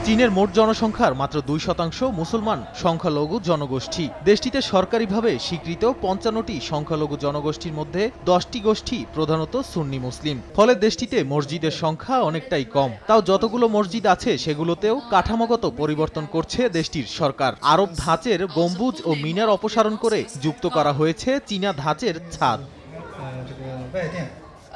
চীনের মোট জনসংখ্যার মাত্র 2% মুসলমান সংখ্যালঘু জনগোষ্ঠী। দেশটিতে সরকারিভাবে স্বীকৃত 55টি সংখ্যালঘু জনগোষ্ঠীর মধ্যে 10টি গোষ্ঠী প্রধানত সুন্নি মুসলিম। ফলে দেশটিতে মসজিদের সংখ্যা অনেকটাই কম। তাও যতগুলো মসজিদ আছে সেগুলোতেও কাঠামোগত পরিবর্তন করছে দেশটির সরকার। আরব ধাঁচের গম্বুজ ও মিনার অপসারণ করে যুক্ত করা হয়েছে চীনা ধাঁচের ছাদ।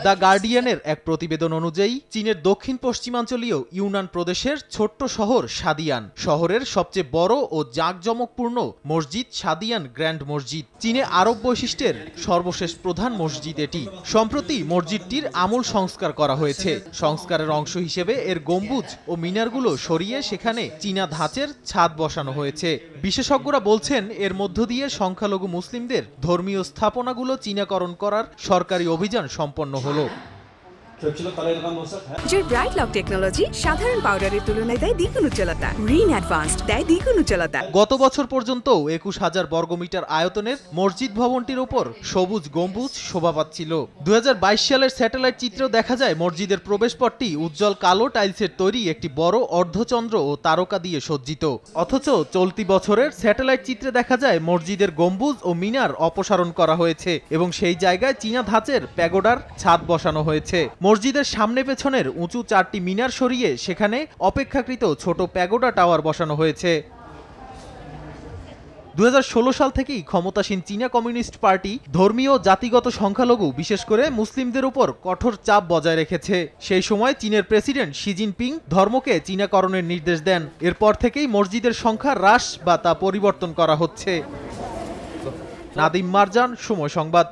দ্য গার্ডিয়ানের এক প্রতিবেদন অনুযায়ী চীনের দক্ষিণ পশ্চিমাঞ্চলীয় ইউনান প্রদেশের ছোট্ট শহর শাদিয়ান শহরের সবচেয়ে বড় ও জাঁকজমকপূর্ণ মসজিদ শাদিয়ান গ্র্যান্ড মসজিদ। চীনে আরব বৈশিষ্ট্যের সর্বশেষ প্রধান মসজিদ এটি। সম্প্রতি মসজিদটির আমূল সংস্কার করা হয়েছে। সংস্কারের অংশ হিসেবে এর গম্বুজ ও মিনারগুলো সরিয়ে সেখানে চীনা ধাঁচের ছাদ বসানো হয়েছে। বিশেষজ্ঞরা বলছেন এর মধ্য দিয়ে সংখ্যালঘু মুসলিমদের ধর্মীয় স্থাপনাগুলো চীনাকরণ করার সরকারি অভিযান সম্পন্ন হলো। জোর ব্রাইট লক টেকনোলজি সাধারণ পাউডারের তুলনায় দেয় দ্বিগুণ উজ্জ্বলতা। রিন অ্যাডভান্সড দেয় দ্বিগুণ উজ্জ্বলতা। গত বছর পর্যন্ত 21,000 বর্গমিটার আয়তনের মসজিদ ভবনটির উপর সবুজ গম্বুজ শোভা পাচ্ছিল। 2022 সালের স্যাটেলাইট চিত্রেও দেখা যায় মসজিদের প্রবেশপথটি উজ্জ্বল কালো টাইলসের তৈরি একটি বড় অর্ধচন্দ্র ও তারকা দিয়ে সজ্জিত। অথচ চলতি বছরের স্যাটেলাইট চিত্রে দেখা যায় মসজিদের গম্বুজ ও মিনার অপসারণ করা হয়েছে এবং সেই জায়গায় চীনা ধাঁচের প্যাগোডার ছাদ বসানো হয়েছে। মসজিদের সামনে পেছনের উঁচু 4টি মিনার সরিয়ে সেখানে অপেক্ষাকৃত ছোট প্যাগোডা টাওয়ার বসানো হয়েছে। 2016 সাল থেকেই ক্ষমতাসীন চীনা কমিউনিস্ট পার্টি ধর্মীয় জাতিগত সংখ্যালঘু বিশেষ করে মুসলিমদের উপর কঠোর চাপ বজায় রেখেছে। সেই সময় চীনের প্রেসিডেন্ট শি জিনপিং ধর্মকে চীনাকরণের নির্দেশ দেন। এরপর থেকেই মসজিদের সংখ্যা হ্রাস বা তা পরিবর্তন করা হচ্ছে। নাদিম মারজান, সময় সংবাদ।